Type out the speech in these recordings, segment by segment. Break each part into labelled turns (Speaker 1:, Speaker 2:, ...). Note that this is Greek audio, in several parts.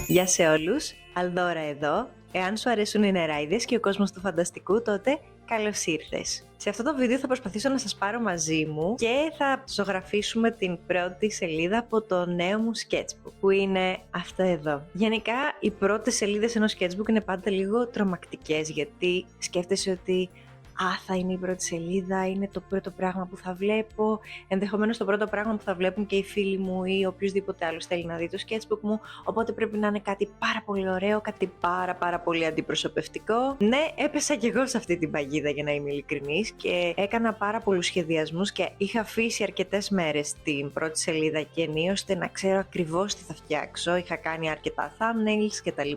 Speaker 1: Γεια σε όλους, Αλδώρα εδώ. Εάν σου αρέσουν οι νεράιδες και ο κόσμος του φανταστικού, τότε καλώς ήρθες. Σε αυτό το βίντεο θα προσπαθήσω να σας πάρω μαζί μου και θα ζωγραφίσουμε την πρώτη σελίδα από το νέο μου sketchbook, που είναι αυτό εδώ. Γενικά, οι πρώτες σελίδες ενός sketchbook είναι πάντα λίγο τρομακτικές, γιατί σκέφτεσαι ότι θα είναι η πρώτη σελίδα, είναι το πρώτο πράγμα που θα βλέπω, ενδεχομένως το πρώτο πράγμα που θα βλέπουν και οι φίλοι μου ή οποιοδήποτε άλλος θέλει να δει το sketchbook μου, οπότε πρέπει να είναι κάτι πάρα πολύ ωραίο, κάτι πάρα πολύ αντιπροσωπευτικό. Ναι, έπεσα κι εγώ σε αυτή την παγίδα, για να είμαι ειλικρινής, και έκανα πάρα πολλούς σχεδιασμούς και είχα αφήσει αρκετές μέρες την πρώτη σελίδα κενή, ώστε να ξέρω ακριβώς τι θα φτιάξω. Είχα κάνει αρκετά thumbnails κτλ.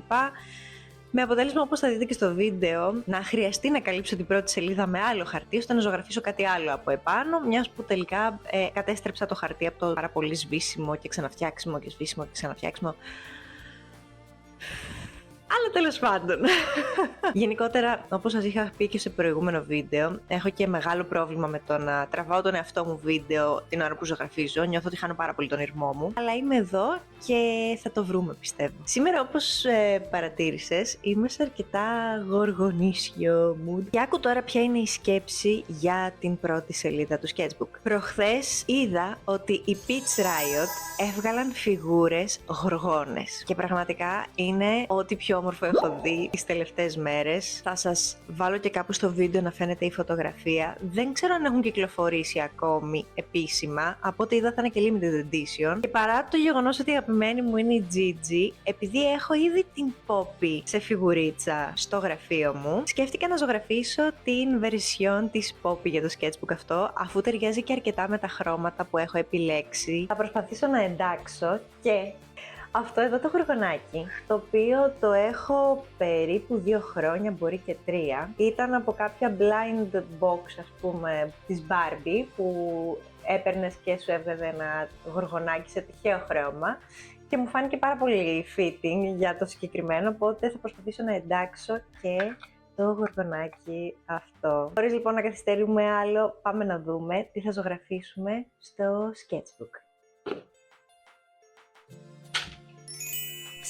Speaker 1: Με αποτέλεσμα, όπως θα δείτε και στο βίντεο, να χρειαστεί να καλύψω την πρώτη σελίδα με άλλο χαρτί, ώστε να ζωγραφίσω κάτι άλλο από επάνω, μιας που τελικά κατέστρεψα το χαρτί από το πάρα πολύ σβήσιμο και ξαναφτιάξιμο και σβήσιμο και ξαναφτιάξιμο. Αλλά τέλος πάντων. Γενικότερα, όπως σας είχα πει και σε προηγούμενο βίντεο, έχω και μεγάλο πρόβλημα με το να τραβάω τον εαυτό μου βίντεο την ώρα που ζωγραφίζω. Νιώθω ότι χάνω πάρα πολύ τον ηρμό μου. Αλλά είμαι εδώ και θα το βρούμε, πιστεύω. Σήμερα, όπως παρατήρησες, είμαι σε αρκετά γοργονίσιο mood. Και άκου τώρα ποια είναι η σκέψη για την πρώτη σελίδα του sketchbook. Προχθές είδα ότι οι Peach Riot έβγαλαν φιγούρες γοργόνες. Και πραγματικά είναι ό,τι πιο όμορφο έχω δει τις τελευταίες μέρες. Θα σας βάλω και κάπου στο βίντεο να φαίνεται η φωτογραφία. Δεν ξέρω αν έχουν κυκλοφορήσει ακόμη επίσημα. Από ό,τι είδα θα είναι και limited edition. Και παρά το γεγονός ότι η αγαπημένη μου είναι η Gigi, επειδή έχω ήδη την Poppy σε φιγουρίτσα στο γραφείο μου, σκέφτηκα να ζωγραφίσω την version της Poppy για το sketchbook αυτό, αφού ταιριάζει και αρκετά με τα χρώματα που έχω επιλέξει. Θα προσπαθήσω να εντάξω και αυτό εδώ το γοργονάκι, το οποίο το έχω περίπου 2 χρόνια, μπορεί και 3. Ήταν από κάποια blind box, ας πούμε, της Barbie, που έπαιρνες και σου έβγαζε ένα γοργονάκι σε τυχαίο χρώμα και μου φάνηκε πάρα πολύ fitting για το συγκεκριμένο, οπότε θα προσπαθήσω να εντάξω και το γοργονάκι αυτό. Χωρίς λοιπόν να καθυστερούμε άλλο, πάμε να δούμε τι θα ζωγραφίσουμε στο sketchbook.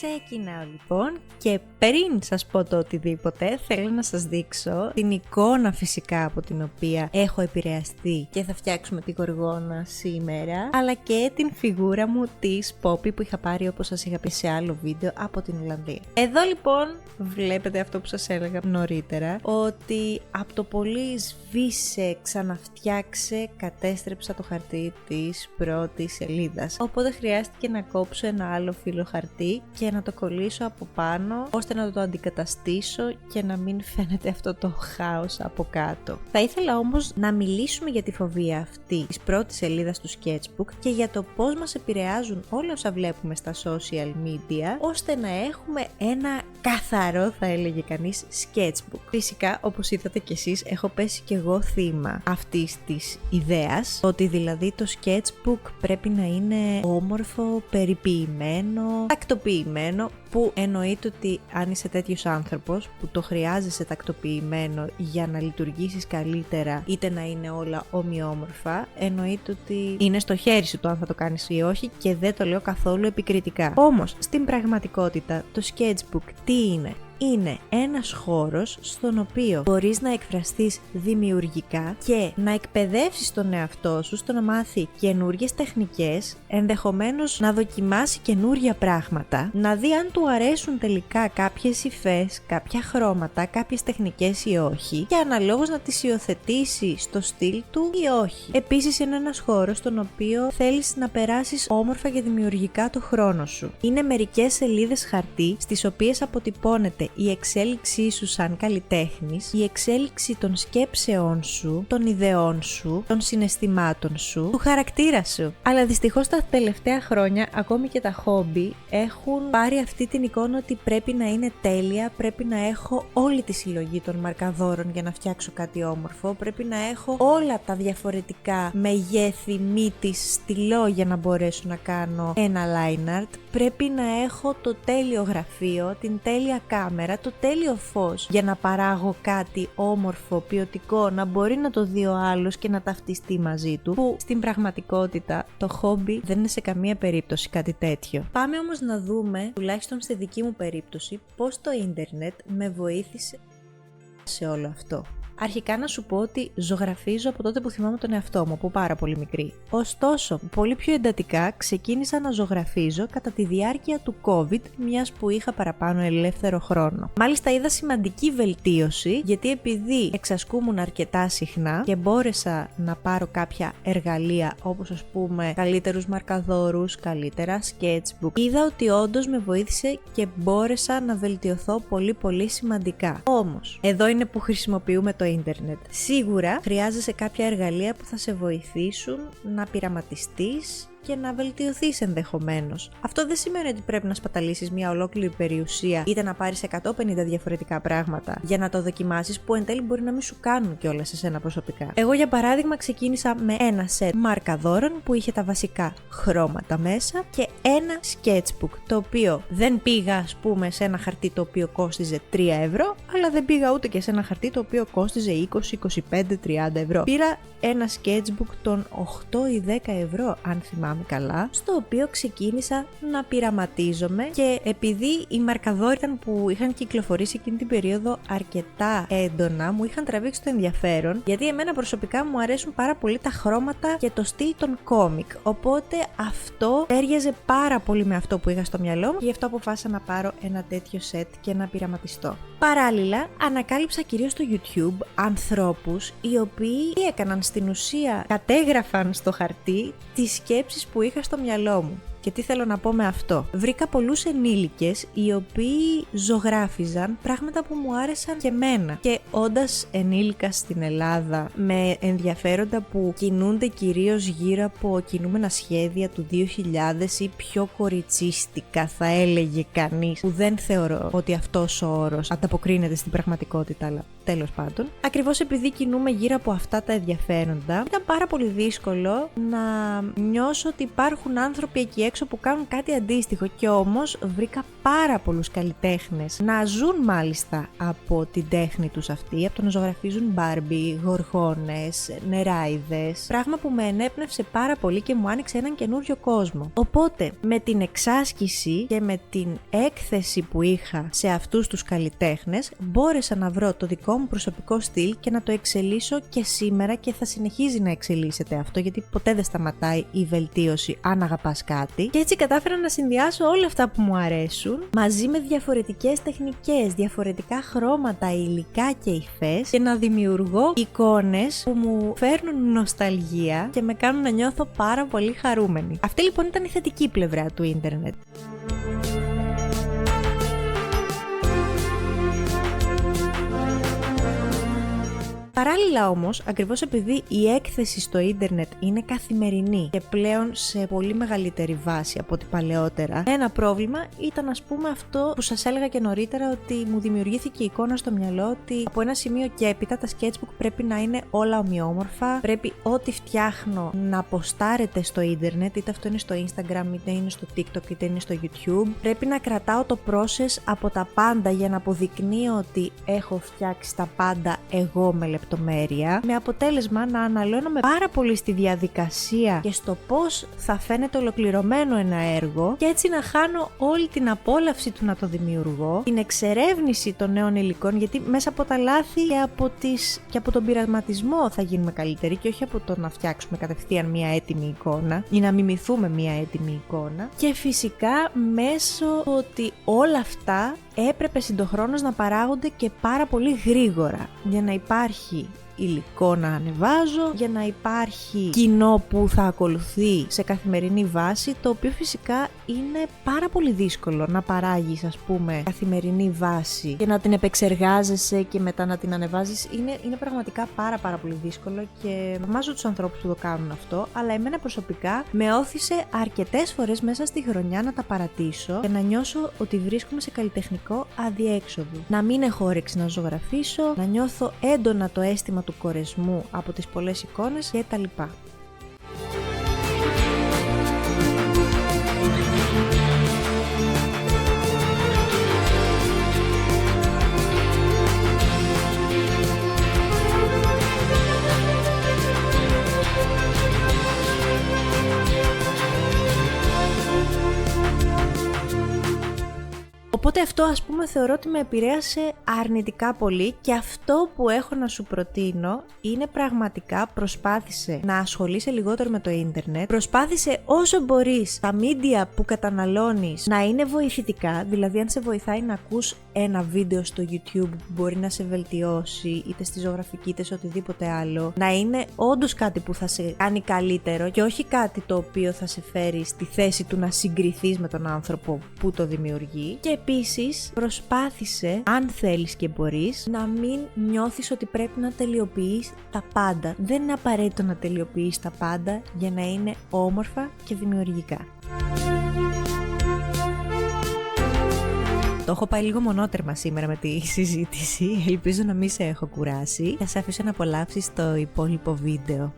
Speaker 1: Ξεκινάω λοιπόν και πριν σας πω το οτιδήποτε, θέλω να σας δείξω την εικόνα φυσικά από την οποία έχω επηρεαστεί και θα φτιάξουμε τη γοργόνα σήμερα, αλλά και την φιγούρα μου της Poppy που είχα πάρει, όπως σας είχα πει σε άλλο βίντεο, από την Ολλανδία. Εδώ λοιπόν βλέπετε αυτό που σας έλεγα νωρίτερα, ότι από το πολύ σβήσε, ξαναφτιάξε, κατέστρεψα το χαρτί της πρώτης σελίδας. Οπότε χρειάστηκε να κόψω ένα άλλο φύλλο χαρτί και να το κολλήσω από πάνω, ώστε να το αντικαταστήσω και να μην φαίνεται αυτό το χάος από κάτω. Θα ήθελα όμως να μιλήσουμε για τη φοβία αυτή της πρώτης σελίδας του sketchbook και για το πώς μας επηρεάζουν όλα όσα βλέπουμε στα social media, ώστε να έχουμε ένα καθαρό, θα έλεγε κανείς, sketchbook. Φυσικά, όπως είδατε κι εσείς, έχω πέσει κι εγώ θύμα αυτής της ιδέας, ότι δηλαδή το sketchbook πρέπει να είναι όμορφο, περιποιημένο, τακτοποιημένο, που εννοείται ότι αν είσαι τέτοιος άνθρωπος που το χρειάζεσαι τακτοποιημένο για να λειτουργήσεις καλύτερα, είτε να είναι όλα ομοιόμορφα, εννοείται ότι είναι στο χέρι σου το αν θα το κάνεις ή όχι, και δεν το λέω καθόλου επικριτικά. Όμως, στην πραγματικότητα, το sketchbook τι είναι? Είναι ένας χώρος στον οποίο μπορείς να εκφραστείς δημιουργικά και να εκπαιδεύσεις τον εαυτό σου στο να μάθει καινούργιες τεχνικές, ενδεχομένως να δοκιμάσει καινούργια πράγματα, να δει αν του αρέσουν τελικά κάποιες υφές, κάποια χρώματα, κάποιες τεχνικές ή όχι, και αναλόγως να τις υιοθετήσει στο στυλ του ή όχι. Επίσης είναι ένας χώρος στον οποίο θέλεις να περάσεις όμορφα και δημιουργικά το χρόνο σου. Είναι μερικές σελίδες χαρτί στις οποίες αποτυπώνεται η εξέλιξή σου σαν καλλιτέχνης, η εξέλιξη των σκέψεών σου, των ιδεών σου, των συναισθημάτων σου, του χαρακτήρα σου. Αλλά δυστυχώς τα τελευταία χρόνια ακόμη και τα χόμπι έχουν πάρει αυτή την εικόνα ότι πρέπει να είναι τέλεια, πρέπει να έχω όλη τη συλλογή των μαρκαδόρων για να φτιάξω κάτι όμορφο, πρέπει να έχω όλα τα διαφορετικά μεγέθη, μύτης, στυλό για να μπορέσω να κάνω ένα line art, πρέπει να έχω το τέλειο γραφείο, την τέλεια κάμερα, το τέλειο φως για να παράγω κάτι όμορφο, ποιοτικό, να μπορεί να το δει ο άλλος και να ταυτιστεί μαζί του, που στην πραγματικότητα το χόμπι δεν είναι σε καμία περίπτωση κάτι τέτοιο. Πάμε όμως να δούμε, τουλάχιστον στη δική μου περίπτωση, πώς το ίντερνετ με βοήθησε σε όλο αυτό. Αρχικά να σου πω ότι ζωγραφίζω από τότε που θυμάμαι τον εαυτό μου, από πάρα πολύ μικρή. Ωστόσο, πολύ πιο εντατικά ξεκίνησα να ζωγραφίζω κατά τη διάρκεια του COVID, μιας που είχα παραπάνω ελεύθερο χρόνο. Μάλιστα είδα σημαντική βελτίωση, γιατί επειδή εξασκούμουν αρκετά συχνά και μπόρεσα να πάρω κάποια εργαλεία, όπως ας πούμε καλύτερους μαρκαδόρους, καλύτερα sketchbook, είδα ότι όντως με βοήθησε και μπόρεσα να βελτιωθώ πολύ σημαντικά. Όμως, εδώ είναι που χρησιμοποιούμε το ίντερνετ. Σίγουρα χρειάζεσαι κάποια εργαλεία που θα σε βοηθήσουν να πειραματιστείς και να βελτιωθείς ενδεχομένως. Αυτό δεν σημαίνει ότι πρέπει να σπαταλήσεις μια ολόκληρη περιουσία είτε να πάρεις 150 διαφορετικά πράγματα για να το δοκιμάσεις, που εν τέλει μπορεί να μην σου κάνουν κιόλας εσένα προσωπικά. Εγώ για παράδειγμα ξεκίνησα με ένα σετ μαρκαδόρων που είχε τα βασικά χρώματα μέσα και ένα sketchbook, το οποίο δεν πήγα ας πούμε σε ένα χαρτί το οποίο κόστιζε 3 ευρώ, αλλά δεν πήγα ούτε και σε ένα χαρτί το οποίο κόστιζε 20, 25, 30 ευρώ. Πήρα ένα sketchbook των 8 ή 10 ευρώ αν θυμάμαι καλά, στο οποίο ξεκίνησα να πειραματίζομαι, και επειδή οι μαρκαδόροι ήταν που είχαν κυκλοφορήσει εκείνη την περίοδο αρκετά έντονα, μου είχαν τραβήξει το ενδιαφέρον, γιατί εμένα προσωπικά μου αρέσουν πάρα πολύ τα χρώματα και το στυλ των κόμικ, οπότε αυτό τέριαζε πάρα πολύ με αυτό που είχα στο μυαλό μου και γι' αυτό αποφάσισα να πάρω ένα τέτοιο σετ και να πειραματιστώ. Παράλληλα, ανακάλυψα κυρίως στο YouTube ανθρώπους οι οποίοι έκαναν στην ουσία, κατέγραφαν στο χαρτί τις σκέψεις που είχα στο μυαλό μου. Και τι θέλω να πω με αυτό? Βρήκα πολλούς ενήλικες οι οποίοι ζωγράφιζαν πράγματα που μου άρεσαν και εμένα. Και όντας ενήλικα στην Ελλάδα, με ενδιαφέροντα που κινούνται κυρίως γύρω από κινούμενα σχέδια του 2000 ή πιο κοριτσίστικα θα έλεγε κανείς, που δεν θεωρώ ότι αυτός ο όρος ανταποκρίνεται στην πραγματικότητα, αλλά τέλος πάντων. Ακριβώς επειδή κινούμε γύρω από αυτά τα ενδιαφέροντα, ήταν πάρα πολύ δύσκολο να νιώσω ότι υπάρχουν άνθρωποι εκεί έξω που κάνουν κάτι αντίστοιχο, και όμως βρήκα πάρα πολλούς καλλιτέχνες να ζουν μάλιστα από την τέχνη τους αυτή, από το να ζωγραφίζουν μπάρμπι, γοργόνες, νεράιδες, πράγμα που με ενέπνευσε πάρα πολύ και μου άνοιξε έναν καινούριο κόσμο. Οπότε με την εξάσκηση και με την έκθεση που είχα σε αυτούς τους καλλιτέχνες, μπόρεσα να βρω το δικό μου προσωπικό στυλ και να το εξελίσω και σήμερα, και θα συνεχίζει να εξελίσσεται αυτό, γιατί ποτέ δεν σταματάει η βελτίωση αν αγαπάς κάτι. Και έτσι κατάφερα να συνδυάσω όλα αυτά που μου αρέσουν μαζί με διαφορετικές τεχνικές, διαφορετικά χρώματα, υλικά και υφές, και να δημιουργώ εικόνες που μου φέρνουν νοσταλγία και με κάνουν να νιώθω πάρα πολύ χαρούμενη. Αυτή λοιπόν ήταν η θετική πλευρά του ίντερνετ. Παράλληλα όμως, ακριβώς επειδή η έκθεση στο ίντερνετ είναι καθημερινή και πλέον σε πολύ μεγαλύτερη βάση από ό,τι παλαιότερα, ένα πρόβλημα ήταν ας πούμε αυτό που σας έλεγα και νωρίτερα, ότι μου δημιουργήθηκε η εικόνα στο μυαλό ότι από ένα σημείο και έπειτα τα sketchbook πρέπει να είναι όλα ομοιόμορφα, πρέπει ό,τι φτιάχνω να ποστάρεται στο ίντερνετ, είτε αυτό είναι στο Instagram, είτε είναι στο TikTok, είτε είναι στο YouTube, πρέπει να κρατάω το process από τα πάντα για να αποδεικνύω ότι έχω φτιάξει τα πάντα εγώ με λεπτομέρεια, με αποτέλεσμα να αναλώνομαι πάρα πολύ στη διαδικασία και στο πώς θα φαίνεται ολοκληρωμένο ένα έργο, και έτσι να χάνω όλη την απόλαυση του να το δημιουργώ, την εξερεύνηση των νέων υλικών, γιατί μέσα από τα λάθη και από τον πειραματισμό θα γίνουμε καλύτεροι, και όχι από το να φτιάξουμε κατευθείαν μια έτοιμη εικόνα ή να μιμηθούμε μια έτοιμη εικόνα. Και φυσικά μέσω ότι όλα αυτά έπρεπε συντοχρόνως να παράγονται και πάρα πολύ γρήγορα, για να υπάρχει υλικό να ανεβάζω, για να υπάρχει κοινό που θα ακολουθεί σε καθημερινή βάση, το οποίο φυσικά είναι πάρα πολύ δύσκολο να παράγεις, ας πούμε, καθημερινή βάση και να την επεξεργάζεσαι και μετά να την ανεβάζεις. Είναι πραγματικά πάρα πολύ δύσκολο και θαυμάζω τους ανθρώπους που το κάνουν αυτό, αλλά εμένα προσωπικά με όθησε αρκετές φορές μέσα στη χρονιά να τα παρατήσω και να νιώσω ότι βρίσκομαι σε καλλιτεχνικό αδιέξοδο. Να μην έχω όρεξη να ζωγραφίσω, να νιώθω έντονα το αίσθημα του κορεσμού από τις πολλές εικόνες κτλ. Οπότε αυτό, ας πούμε, θεωρώ ότι με επηρέασε αρνητικά πολύ, και αυτό που έχω να σου προτείνω είναι πραγματικά προσπάθησε να ασχολείσαι λιγότερο με το ίντερνετ, προσπάθησε όσο μπορείς τα media που καταναλώνεις να είναι βοηθητικά, δηλαδή αν σε βοηθάει να ακούς ένα βίντεο στο YouTube που μπορεί να σε βελτιώσει είτε στη ζωγραφική είτε σε οτιδήποτε άλλο, να είναι όντως κάτι που θα σε κάνει καλύτερο και όχι κάτι το οποίο θα σε φέρει στη θέση του να συγκριθείς με τον άνθρωπο που το δημιουργεί. Και επίσης προσπάθησε, αν θέλεις και μπορείς, να μην νιώθεις ότι πρέπει να τελειοποιείς τα πάντα. Δεν είναι απαραίτητο να τελειοποιείς τα πάντα για να είναι όμορφα και δημιουργικά. Το έχω πάει λίγο μονότερμα σήμερα με τη συζήτηση, ελπίζω να μην σε έχω κουράσει. Θα σε αφήσω να απολαύσεις το υπόλοιπο βίντεο.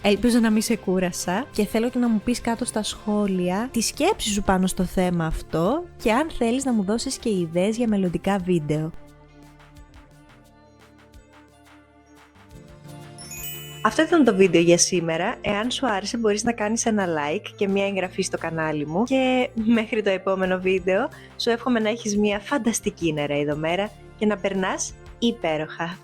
Speaker 1: Ελπίζω να μην σε κούρασα και θέλω και να μου πεις κάτω στα σχόλια τη σκέψη σου πάνω στο θέμα αυτό και αν θέλεις να μου δώσεις και ιδέες για μελλοντικά βίντεο. Αυτό ήταν το βίντεο για σήμερα. Εάν σου άρεσε μπορείς να κάνεις ένα like και μια εγγραφή στο κανάλι μου και μέχρι το επόμενο βίντεο σου εύχομαι να έχεις μια φανταστική νερέιδο μέρα και να περνάς υπέροχα.